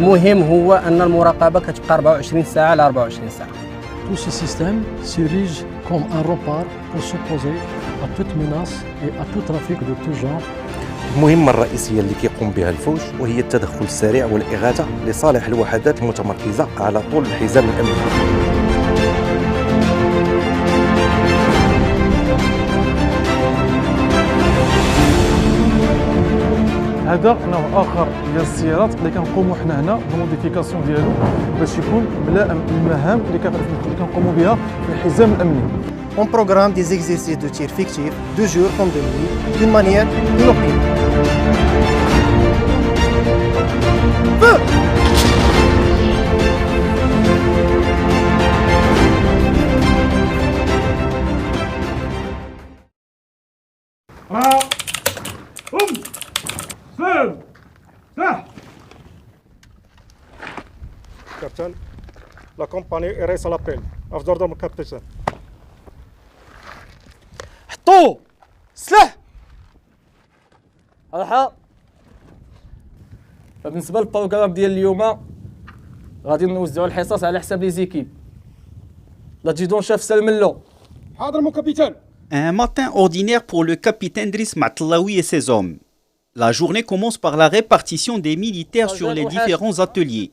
المهم هو أن المراقبة كتبقى 24 ساعة على 24 ساعة. Tout ce système s'érige comme un rempart pour s'opposer à toute menace et à tout trafic de tout genre. المهمة الرئيسية اللي كيقوم بها الفوج وهي التدخل السريع والإغاثة لصالح الوحدات المتمركزة على طول الحزام الأمني. هذا نوع اخر ديال السيارات اللي كنقوموا حنا هنا بالموديفيكاسيون ديالو باش يكون ملائم بالمهام اللي كنقوموا بها في الحزام الامني. On programme des exercices de tir fictifs de jour comme de nuit d'une manière inopinée. Feu! Capitaine, la compagnie reste à l'appel. أفضل ضرب الكابتن. حطوا سلاح. راحة. فبالنسبة للبروغرام ديال اليوم غادي نوزعوا الحصص على حساب لي زيكيب. لا تجدون شاف سلم له. حاضر مو كابتن. Un matin ordinaire pour le capitaine Driss Matlaoui et ses hommes. La journée commence par la répartition des militaires sur les différents ateliers.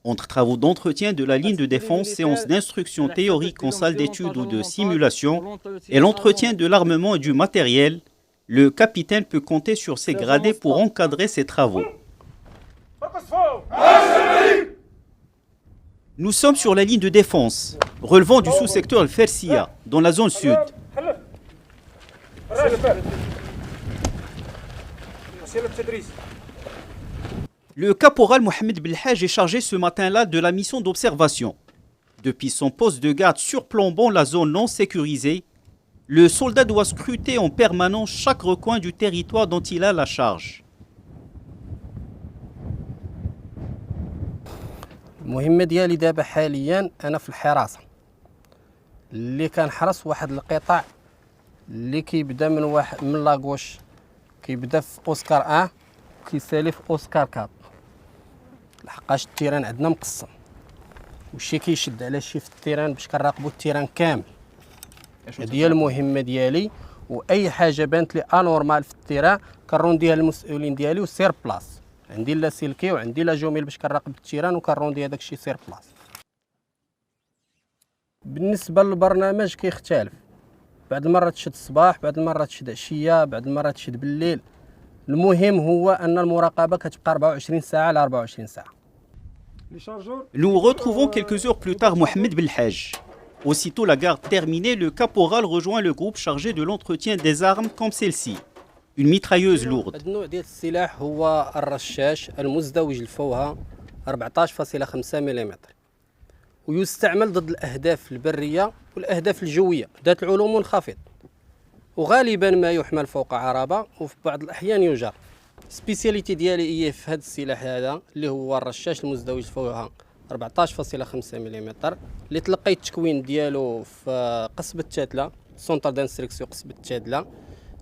Entre travaux d'entretien de la ligne de défense, séances d'instruction théorique en salle d'études ou de simulation, et l'entretien de l'armement et du matériel, le capitaine peut compter sur ses gradés pour encadrer ses travaux. Nous sommes sur la ligne de défense, relevant du sous-secteur Al-Fersia, dans la zone sud. Le caporal Mohamed Belhaj est chargé ce matin-là de la mission d'observation. Depuis son poste de garde surplombant la zone non sécurisée, le soldat doit scruter en permanence chaque recoin du territoire dont il a la charge. المهمة ديالي دابا حاليا أنا في الحراسة اللي كنحرس واحد القطاع اللي كيبدا من لاغوش كيبدا في أوسكار 1 كيسالي في أوسكار 4 لحقاش التيران عندنا مقسم وشي كيشد على شي في التيران باش كنراقبوا التيران كامل. هذه هي المهمة ديالي وأي حاجة بانت لي انورمال في التيران كنرونديها للمسؤولين ديالي وسير بلاص. عندي لا سلكي وعندي لا جوميل باش كنراقب التيران وكنروندي هذاك الشيء سير بلاص. بالنسبة للبرنامج كيختلف، بعض المرات تشد الصباح، بعض المرات تشد عشية، بعض المرات تشد بالليل. المهم هو أن المراقبة كتبقى 24 ساعة على 24 ساعة. Nous retrouvons quelques heures plus tard Mohamed Belhaj. Aussitôt la garde terminée, le caporal rejoint le groupe chargé de l'entretien des armes comme celle-ci. Une mitrailleuse lourde. النوع ديال السلاح هو الرشاش المزدوج الفوهة 14.5 ملم ويستعمل ضد الأهداف البرية والأهداف الجوية ذات العلوم منخفض وغالبا ما يحمل فوق عربة وفي بعض الأحيان يجر. سبيسياليتي ديالي هي في هذا السلاح هذا اللي هو الرشاش المزدوج الفوهة 14.5 ملم اللي تلقيت التكوين ديالو في قصبة التادلة سونتر دانستركسيون قصبة التادلة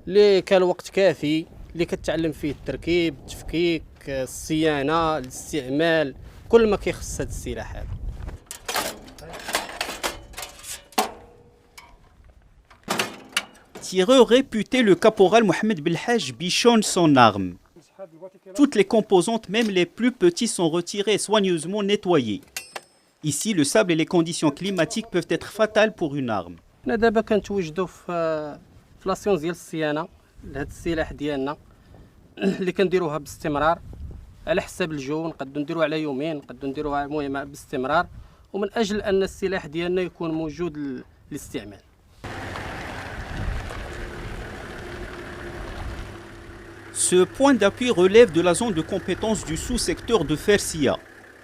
اللي كان وقت كافي اللي كتعلم فيه التركيب التفكيك الصيانة الاستعمال كل ما كيخص هذا السلاح هذا. Tireur réputé, le caporal Mohamed Belhaj bichonne son arme. Toutes les composantes, même les plus petites, sont retirées et soigneusement nettoyées. Ici, le sable et les conditions climatiques peuvent être fatales pour une arme. حنا دابا كنتواجدوا في لاسيونس ديال الصيانة لهذا السلاح ديالنا اللي كنديروها باستمرار على حساب الجو. نقدروا نديروها على يومين، نقدروا نديروها المهم باستمرار ومن أجل أن السلاح ديالنا يكون موجود للاستعمال. Ce point d'appui relève de la zone de compétence du sous-secteur de Fersia,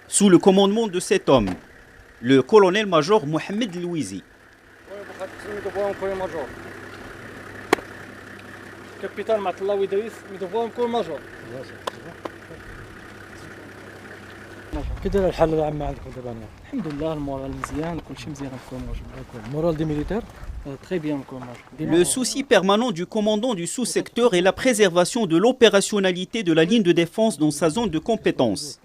sous le commandement de cet homme, le colonel-major Mohamed Louizi. Capitaine Matlaoui Driss, nous devons encore major. كي داير الحاله العامه عندكم دابا؟ الحمد لله المورال مزيان كلشي مزيان نكون موجود. المورال دي ميليتير تري بيان نكون موجود. Le souci permanent du commandant du sous-secteur est la préservation de l'opérationnalité de la ligne de défense dans sa zone de compétence.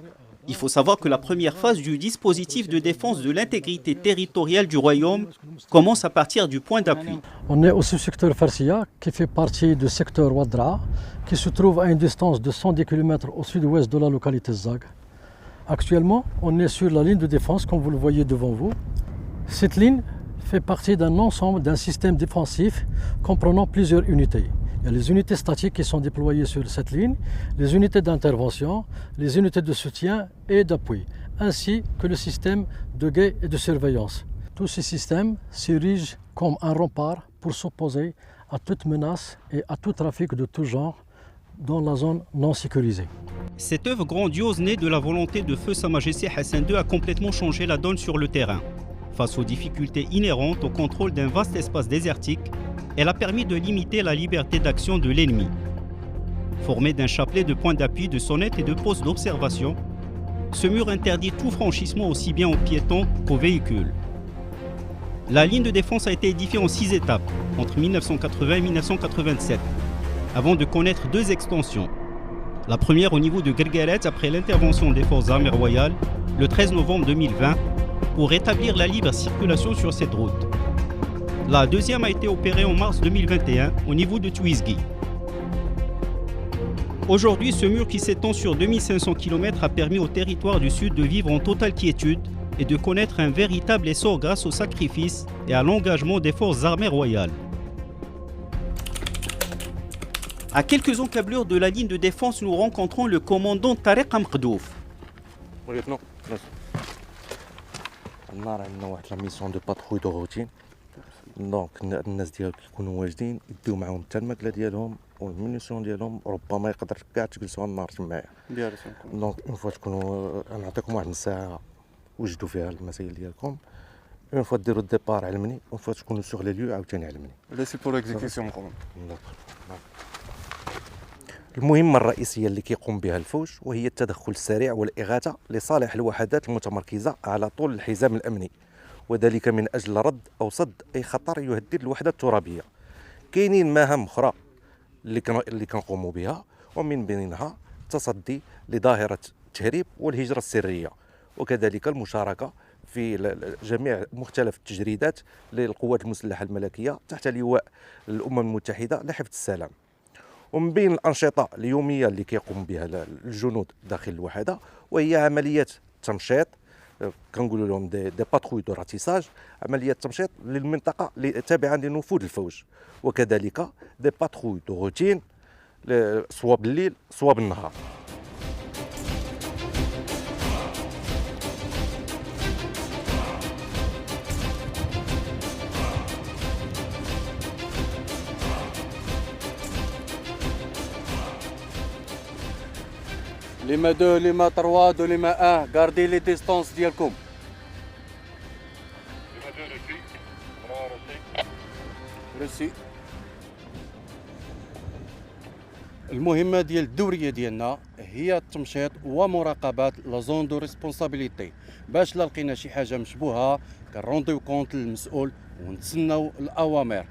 Il faut savoir que la première phase du dispositif de défense de l'intégrité territoriale du royaume commence à partir du point d'appui. On est au sous-secteur Farsia, qui fait partie du secteur Wadra, qui se trouve à une distance de 110 km au sud-ouest de la localité Zag. Actuellement, on est sur la ligne de défense, comme vous le voyez devant vous. Cette ligne fait partie d'un ensemble, d'un système défensif comprenant plusieurs unités. Il y a les unités statiques qui sont déployées sur cette ligne, les unités d'intervention, les unités de soutien et d'appui, ainsi que le système de guet et de surveillance. Tous ces systèmes s'érigent comme un rempart pour s'opposer à toute menace et à tout trafic de tout genre dans la zone non sécurisée. Cette œuvre grandiose née de la volonté de feu Sa Majesté Hassan II a complètement changé la donne sur le terrain. Face aux difficultés inhérentes au contrôle d'un vaste espace désertique, elle a permis de limiter la liberté d'action de l'ennemi. Formé d'un chapelet de points d'appui, de sonnettes et de postes d'observation, ce mur interdit tout franchissement aussi bien aux piétons qu'aux véhicules. La ligne de défense a été édifiée en 6 étapes, entre 1980 et 1987, avant de connaître 2 extensions. La première au niveau de Guergueret après l'intervention des forces armées royales, le 13 novembre 2020, pour rétablir la libre circulation sur cette route. La deuxième a été opérée en mars 2021 au niveau de Tuizgi. Aujourd'hui, ce mur qui s'étend sur 2500 km a permis au territoire du Sud de vivre en totale quiétude et de connaître un véritable essor grâce au sacrifice et à l'engagement des forces armées royales. À quelques encablures de la ligne de défense, nous rencontrons le commandant Tariq Amqdouf. النهار عندنا واحد لا ميسيون دو باتروي دو روتين دونك الناس ديالك يكونوا واجدين يديو معاهم حتى الماكله ديالهم والمينيسيون ديالهم ربما يقدر كاع تجلسوا النهار تمايا دونك اون فوا تكونوا نعطيكم واحد الساعه وجدوا فيها المسائل ديالكم اون فوا ديروا الديبار علمني اون فوا تكونوا سوغ لي ليو عاوتاني علمني لا سي بور اكزيكسيون المهمة الرئيسية اللي كيقوم بها الفوج وهي التدخل السريع والإغاثة لصالح الوحدات المتمركزة على طول الحزام الأمني، وذلك من أجل رد أو صد أي خطر يهدد الوحدة الترابية. كاينين مهام أخرى اللي كنقوموا بها، ومن بينها التصدي لظاهرة التهريب والهجرة السرية، وكذلك المشاركة في جميع مختلف التجريدات للقوات المسلحة الملكية تحت لواء الأمم المتحدة لحفظ السلام. ومن بين الأنشطة اليومية اللي كيقوم بها الجنود داخل الوحدة وهي عمليات تمشيط، كنقولوا لهم دي باتروي دو راتيساج، عمليات تمشيط للمنطقة اللي تابعة لنفوذ الفوج، وكذلك دي باتروي دو روتين سواء بالليل سواء بالنهار. لما 2 لما 3 دو لما 1 غاردي لي ديستونس ديالكم. ريسي. المهمة ديال الدورية ديالنا هي التمشيط ومراقبة لا زون دو ريسبونسابيليتي، باش لا لقينا شي حاجة مشبوهة كنرونديو كونت للمسؤول ونتسناو الأوامر.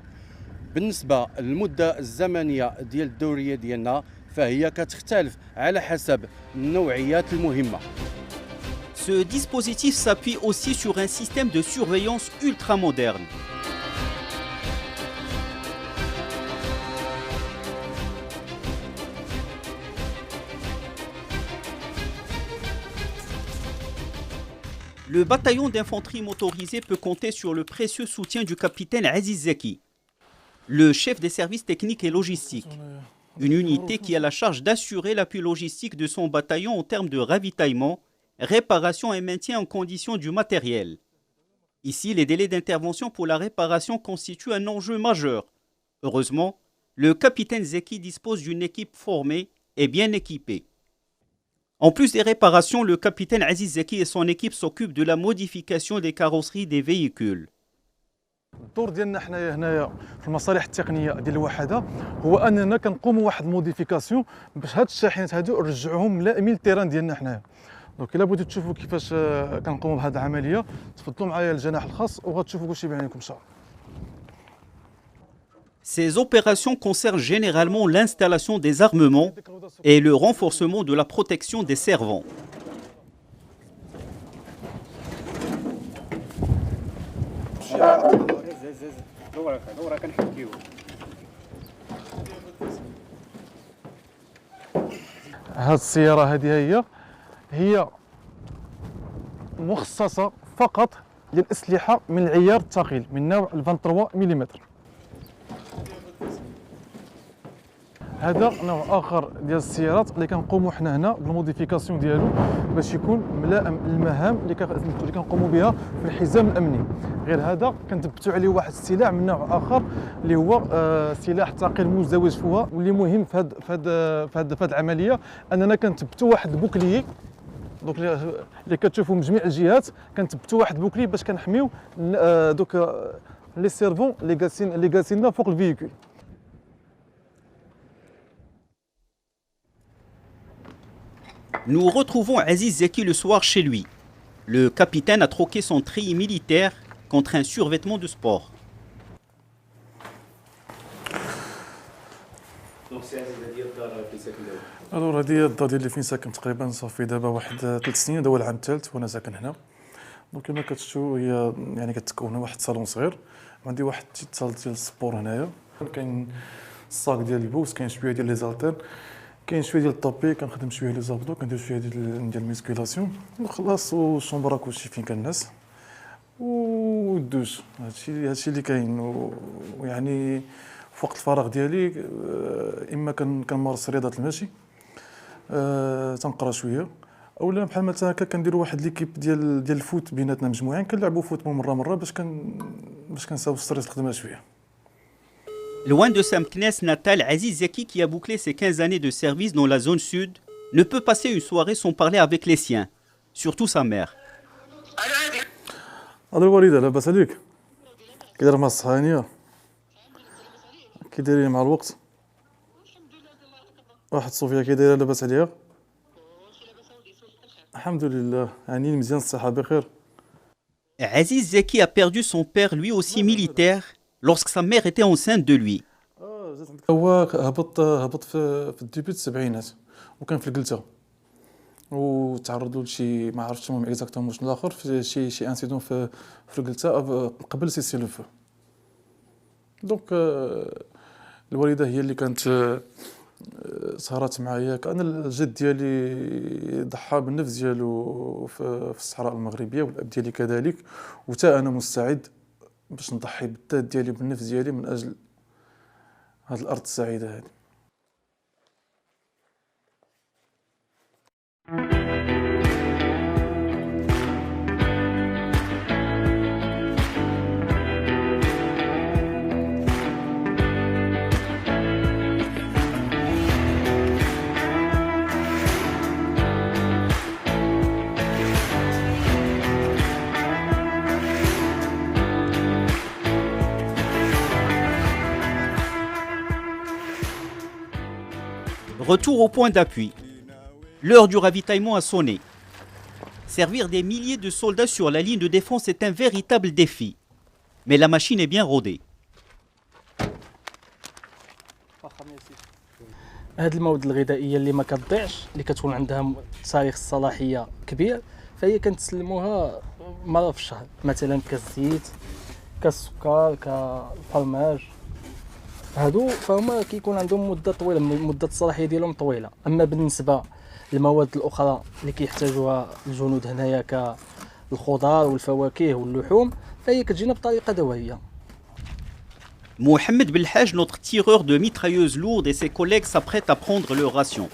بالنسبة للمدة الزمنية ديال الدورية ديالنا فهي كتختلف على حسب نوعيات المهمة. Ce dispositif s'appuie aussi sur un système de surveillance ultra moderne. Le bataillon d'infanterie motorisée peut compter sur le précieux soutien du capitaine Aziz Zeki, le chef des services techniques et logistiques. Une unité qui a la charge d'assurer l'appui logistique de son bataillon en termes de ravitaillement, réparation et maintien en condition du matériel. Ici, les délais d'intervention pour la réparation constituent un enjeu majeur. Heureusement, le capitaine Zeki dispose d'une équipe formée et bien équipée. En plus des réparations, le capitaine Aziz Zeki et son équipe s'occupent de la modification des carrosseries des véhicules. الدور ديالنا حنايا هنايا في المصالح التقنيه ديال الوحده هو اننا كنقوموا واحد الموديفيكاسيون باش هاد الشاحنات هادو نرجعوهم ملائمين للتيران ديالنا حنايا. دونك الا بغيتو تشوفوا كيفاش كنقوموا بهاد العمليه تفضلوا معايا الجناح الخاص وغتشوفوا كلشي بعينكم ان شاء الله. Ces opérations concernent généralement l'installation des armements et le renforcement de la protection des servants. هذه السيارة هذه هي مخصصة فقط للأسلحة من العيار الثقيل من نوع 23 ملم. هذا نوع اخر ديال السيارات اللي كنقوموا حنا هنا بالموديفيكاسيون ديالو باش يكون ملائم للمهام اللي كنقوموا بها في الحزام الامني. غير هذا كنثبتوا عليه واحد السلاح من نوع اخر اللي هو سلاح ثقيل مزدوج فوها، واللي مهم في هذه العمليه اننا كنثبتوا واحد البوكليي. دوك اللي كتشوفوا من جميع الجهات كنثبتوا واحد البوكلي باش كنحميو دوك لي سيرفون اللي جالسين فوق الفيكول. Nous retrouvons Aziz Zeki le soir chez lui. Le capitaine a troqué son treillis militaire contre un survêtement de sport. الوغ هذه هي الدار ديالي فين ساكن تقريبا صافي دابا واحد 3 سنين، هذا هو العام الثالث وانا ساكن هنا. دونك كما كتشوفوا هي يعني كتكون واحد صالون صغير، وعندي واحد صال ديال السبور هنايا، كاين الصاك ديال البوكس، كاين شويه ديال لي زالتين، كاين شويه ديال الطابي، كنخدم شويه لي زابدو، كندير شويه ديال الميسكيلاسيون وخلاص، والشومبرا كلشي فين كان الناس والدوش. هادشي اللي كاين. ويعني في وقت الفراغ ديالي اما كنمارس رياضه المشي، تنقرا شويه، اولا بحال مثلا هكا كنديروا واحد ليكيب ديال الفوت بيناتنا مجموعين، كنلعبوا فوت مره باش كنساو ستريس الخدمه شويه. Loin de sa Meknès natale, Aziz Zeki, qui a bouclé ses 15 années de service dans la zone sud, ne peut passer une soirée sans parler avec les siens, surtout sa mère. هذا الوالده لاباس عليك؟ كي داير مع الصحانيه؟ كي دايرين مع الوقت؟ واحد صوفيا كي دايره لاباس عليها؟ الحمد لله، يعني مزيان الصحه بخير. Aziz Zeki a perdu son père, lui aussi militaire, lorsque sa mère était enceinte de lui. هو هبط في الديبيوت السبعينات، وكان في القلته، وتعرضوا لشي ما عرفتش المهم اكزاكتومون شنو الاخر، في شي انسيدون في القلته قبل سيسي لو فو. دونك الوالده هي اللي كانت سهرات معايا. كان الجد ديالي ضحى بالنفس ديالو في الصحراء المغربيه، والاب ديالي كذلك، وتا انا مستعد باش نضحي بالذات ديالي بالنفس ديالي من اجل هذه الارض السعيده هذه. Retour au point d'appui. L'heure du ravitaillement a sonné. Servir des milliers de soldats sur la ligne de défense est un véritable défi. Mais la machine est bien rodée. هاد المواد الغذائيه اللي ما كتضيعش، اللي كتكون عندها تاريخ الصلاحيه كبير، فهي كنتسلموها مره في الشهر، مثلا كالزيت، كالسكر، كالفرماج. هادو فهما كيكون عندهم مده طويله، مده الصلاحيه ديالهم طويله. اما بالنسبه للمواد الاخرى اللي كيحتاجوها الجنود هنايا كالخضار والفواكه واللحوم، فهي كتجينا بطريقه دوائيه. Mohamed Belhaj, notre tireur de mitrailleuses lourdes, et ses collègues s'apprêtent à prendre leur ration.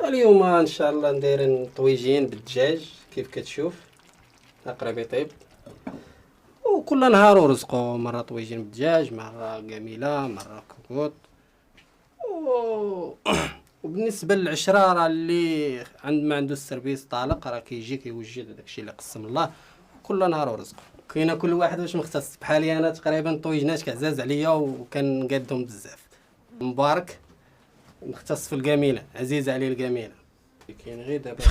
اليوم ان شاء الله نديرين طويجين بالدجاج كيف كتشوف، اقرب يطيب، وكل نهار ورزقو، مره طويجين بالدجاج، مره قميله، مره كوكوط. وبالنسبه للعشره راه اللي ما عنده السيرفيس طالق راه كيجي كيوجد داكشي اللي قسم الله، كل نهار ورزقو. كاينه كل واحد واش مختص. بحالي انا تقريبا طويجنات كعزاز عليا وكنقادهم بزاف. مبارك مختص في القميله، عزيز عليه القميله.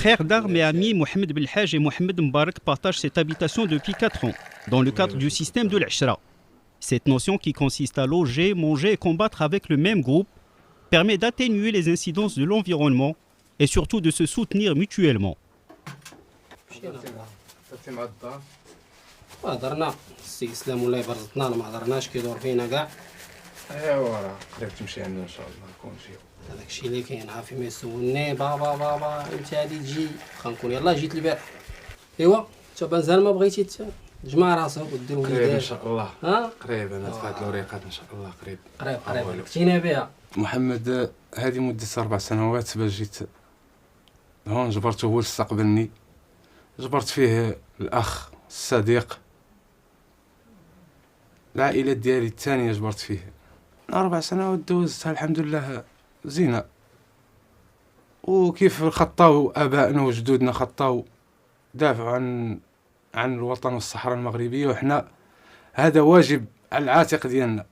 Frères d'armes et amis, Mohamed Belhaj et Mohamed Mbarak partagent cette habitation depuis 4 ans, dans le cadre du système de l'Ashra. Cette notion qui consiste à loger, manger et combattre avec le même groupe permet d'atténuer les incidences de l'environnement et surtout de se soutenir mutuellement. هضرنا السي اسلام ولا برزتنا ما هضرناش كيدور فينا كاع ايوا راه قريب تمشي عندنا ان شاء الله نكون شي هذاك الشيء اللي كاين عارفين ما يسولني بابا انت غادي تجي واخا نكون يلاه جيت البارح ايوا انت بنزال ما بغيتي تجمع راسك ودير قريب وليدات ان شاء الله ها قريب انا دفعت الوريقات ان شاء الله قريب قريب كتينا بها محمد هذه مدة 4 سنوات باش جيت هون جبرته هو اللي استقبلني جبرت فيه الأخ الصديق العائلة ديالي الثانية جبرت فيه 4 سنوات دوزتها الحمد لله زينة وكيف خطاو آبائنا وجدودنا خطاو دافعوا عن الوطن والصحراء المغربية وحنا هذا واجب على العاتق ديالنا.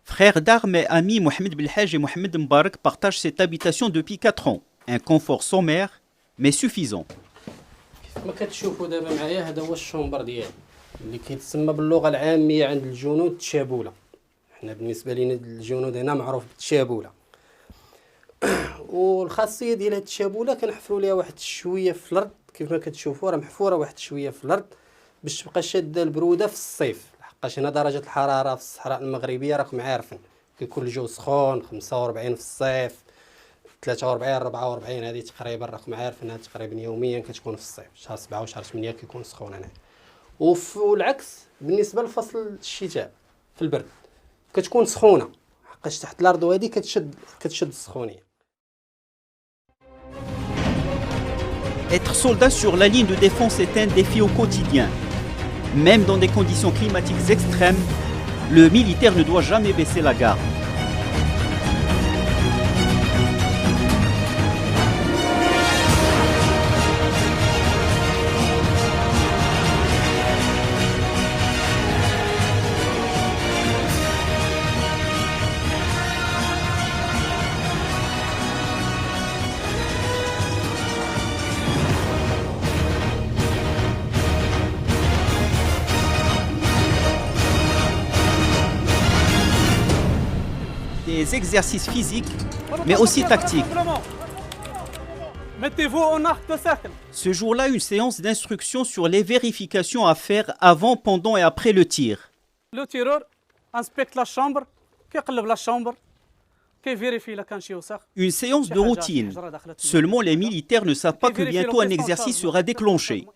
Frères d'armes et amis Mohamed Belhaj et Mohamed Mbarak partagent cette habitation depuis 4 ans. Un confort sommaire, mais suffisant. كما كتشوفوا دابا معايا هذا هو الشومبر ديالي اللي كيتسمى باللغه العاميه عند الجنود التشابوله. حنا بالنسبه لينا الجنود هنا معروف بالتشابوله. والخاصيه ديال هاد التشابوله كنحفروا ليها واحد شويه في الارض كيف ما كتشوفوا راه محفوره واحد شويه في الارض باش تبقى شاده البروده في الصيف لحقاش هنا درجه الحراره في الصحراء المغربيه راكم عارفين كيكون الجو سخون 45 في الصيف 43 44 هذه تقريبا راكم عارفين تقريبا يوميا كتكون في الصيف شهر 7 وشهر 8 كيكون سخون هنا والعكس بالنسبه لفصل الشتاء في البرد كتكون سخونه حقاش تحت الارض وهذه كتشد السخونيه. Être soldat sur la ligne de défense est un défi au quotidien. Même dans des conditions climatiques extrêmes, le militaire ne doit jamais baisser la garde. Des exercices physiques, mais aussi tactiques. Mettez-vous en arc de cercle. Ce jour-là, une séance d'instruction sur les vérifications à faire avant, pendant et après le tir. Le tireur inspecte la chambre, كيقلب la chambre, كيفيريفي إلا كان شي وسخ. Une séance de routine. Seulement les militaires ne savent pas que bientôt un exercice sera déclenché.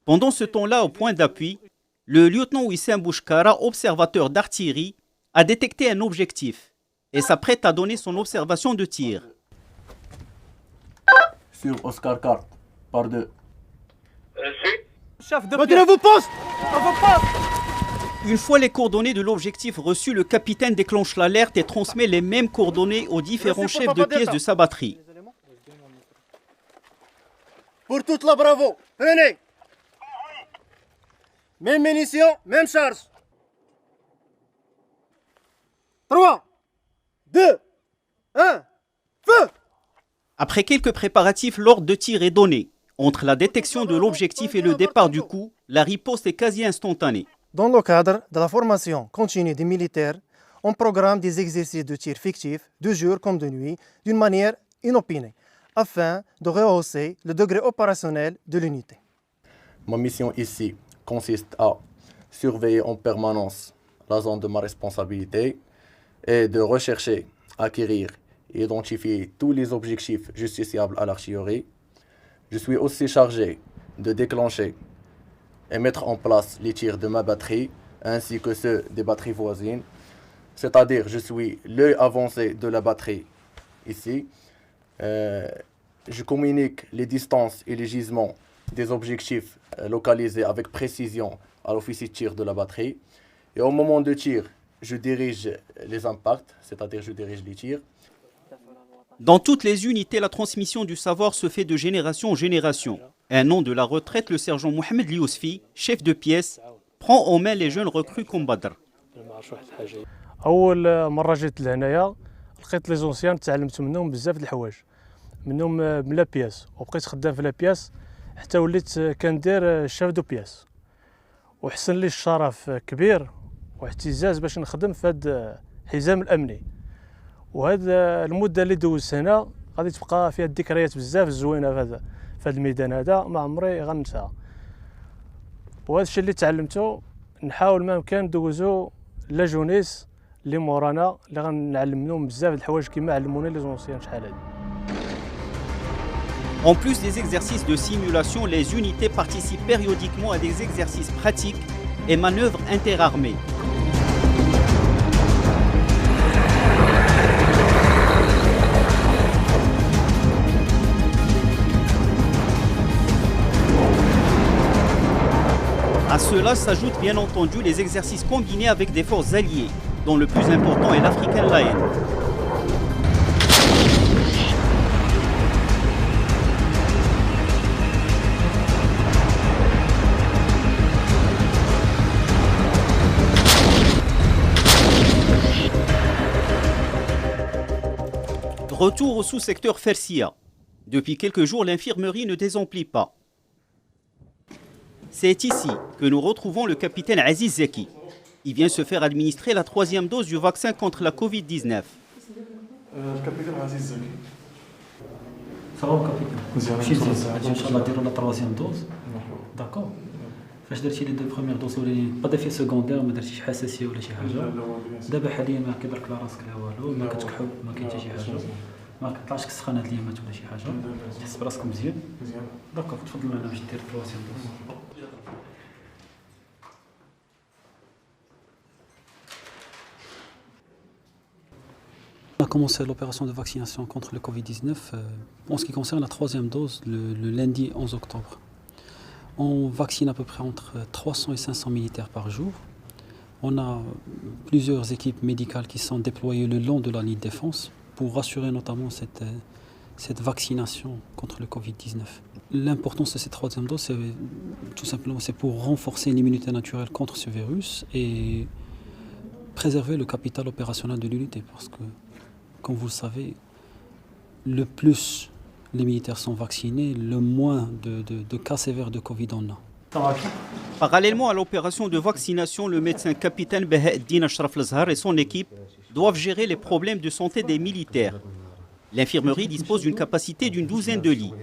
Pendant ce temps-là, au point d'appui, le lieutenant Wissam Bouchkara, observateur d'artillerie, a détecté un objectif et s'apprête à donner son observation de tir. Sur Oscar Carte, par 2. Chef de pièce. Vos postes. Une fois les coordonnées de l'objectif reçues, le capitaine déclenche l'alerte et transmet les mêmes coordonnées aux différents chefs de pièce de sa batterie. Pour toute la Bravo, prenez. Même munitions, même charge. 3, 2, 1, feu! Après quelques préparatifs, l'ordre de tir est donné. Entre la détection de l'objectif et le départ du coup, la riposte est quasi instantanée. Dans le cadre de la formation continue des militaires, on programme des exercices de tir fictifs, de jour comme de nuit, d'une manière inopinée, afin de rehausser le degré opérationnel de l'unité. Ma mission ici consiste à surveiller en permanence la zone de ma responsabilité et de rechercher, acquérir et identifier tous les objectifs justiciables à l'artillerie. Je suis aussi chargé de déclencher et mettre en place les tirs de ma batterie ainsi que ceux des batteries voisines. C'est-à-dire, je suis l'œil avancé de la batterie ici. Je communique les distances et les gisements des objectifs localisés avec précision à l'officier de tir de la batterie. Et au moment de tir, je dirige les impacts, c'est-à-dire je dirige les tirs. Dans toutes les unités, la transmission du savoir se fait de génération en génération. Un an de la retraite, le sergent Mohamed Liousfi, chef de pièce, prend en main les jeunes recrues comme Badr. أول مرة جيت لهنايا لقيت لي زونسيان تعلمت منهم بزاف د الحوايج منهم من لا بياس وبقيت خدام في لا بياس حتى وليت كندير شاف دو بياس وحسن لي الشرف كبير واعتزاز باش نخدم في هذا الحزام الامني وهذا المده اللي دوزت هنا غادي تبقى فيها الذكريات بزاف زوينه في هذا الميدان هذا ما عمري غننساها. وهذا الشيء اللي تعلمته نحاول ما امكن ندوزو لا جونيس اللي مورانا اللي غنعلم منهم بزاف د الحوايج كيما علمونا لي زونسيان شحال هادي. En plus des exercices de simulation, les unités participent périodiquement à des exercices pratiques et manœuvres interarmées. À cela s'ajoutent bien entendu les exercices combinés avec des forces alliées, dont le plus important est l'African Lion. Retour au sous-secteur Fersia. Depuis quelques jours, l'infirmerie ne désemplit pas. C'est ici que nous retrouvons le capitaine Aziz Zeki. Il vient se faire administrer la 3e dose du vaccin contre la Covid-19. Capitaine Aziz Zeki. Ça va, capitaine? Inch'Allah, dirons la 3e dose. D'accord. فاش درتي لي دو بروميير دوز با دافي سكوندير ما درتيش حساسيه ولا شي حاجه دابا حاليا ما كيضرك لا راسك لا والو ما كتكحب ما كاين حتى شي حاجه ما كطلعش السخانه ديال اليامات ولا شي حاجه تحس براسك مزيان داكوغ تفضل معنا باش دير 3 دوز. On a commencé l'opération de vaccination contre le Covid-19 en ce qui concerne la 3e dose le lundi 11 octobre. On vaccine à peu près entre 300 et 500 militaires par jour. On a plusieurs équipes médicales qui sont déployées le long de la ligne de défense pour assurer notamment cette vaccination contre le Covid-19. L'importance de cette 3e dose, c'est tout simplement pour renforcer l'immunité naturelle contre ce virus et préserver le capital opérationnel de l'unité. Parce que, comme vous le savez, le plus les militaires sont vaccinés, le moins de cas sévères de Covid on a. Parallèlement à l'opération de vaccination, le médecin capitaine Baha'eddin Ashraf Lazhar et son équipe doivent gérer les problèmes de santé des militaires. L'infirmerie dispose d'une capacité d'une 12aine de lits.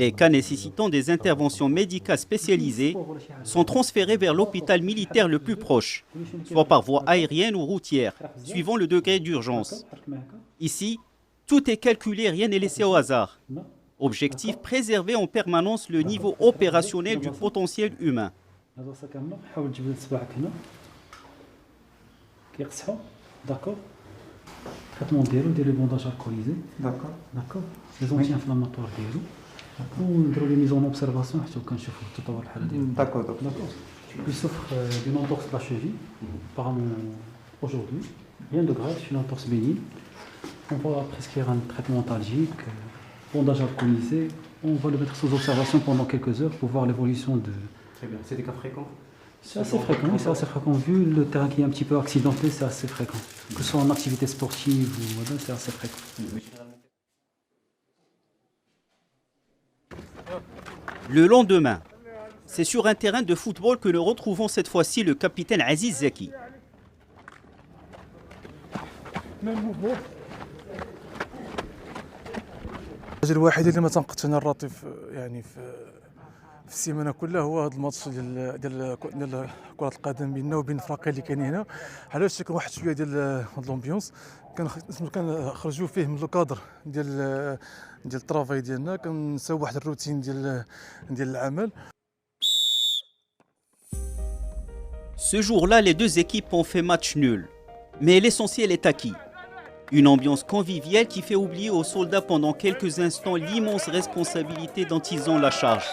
Les cas nécessitant des interventions médicales spécialisées sont transférés vers l'hôpital militaire le plus proche, soit par voie aérienne ou routière, suivant le degré d'urgence. Ici, tout est calculé, rien n'est laissé au hasard. Objectif, préserver en permanence le niveau opérationnel du potentiel humain. D'accord. Traitement ديالو bandage alcoolisé. D'accord. D'accord. Les anti-inflammatoires ديالو. ونديروا les mises en observation حتى كنشوفوا التطور الحاله ديالو. D'accord. Il souffre d'une entorse de la cheville, apparemment aujourd'hui. Rien de grave, c'est une entorse bénigne. On va prescrire un traitement antalgique, bandage alcoolisé. On va le mettre sous observation pendant quelques heures pour voir l'évolution de... Très bien. C'est des cas fréquents? C'est assez fréquent, oui, c'est assez fréquent. Vu le terrain qui est un petit peu accidenté, c'est assez fréquent. Que ce soit en activité sportive ou voilà, c'est assez fréquent. Le lendemain, c'est sur un terrain de football que nous retrouvons cette fois-ci le capitaine Aziz Zeki. الحاجه الوحيده اللي ما تنقدش انا الراتب يعني في السيمانه كلها هو هذا الماتش ديال كره القدم بيننا وبين الفريقين اللي كاينين هنا. علاش كان واحد شويه ديال الامبيونس كنخرجوا فيه من الكادر ديال الطرافاي ديالنا كنساو واحد الروتين ديال العمل. Ce jour-là, les deux équipes ont fait match nul. Mais l'essentiel est acquis. Une ambiance conviviale qui fait oublier aux soldats pendant quelques instants l'immense responsabilité dont ils ont la charge.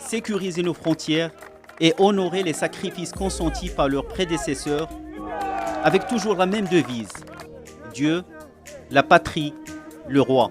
Sécuriser nos frontières et honorer les sacrifices consentis par leurs prédécesseurs avec toujours la même devise. Dieu, la patrie, le roi.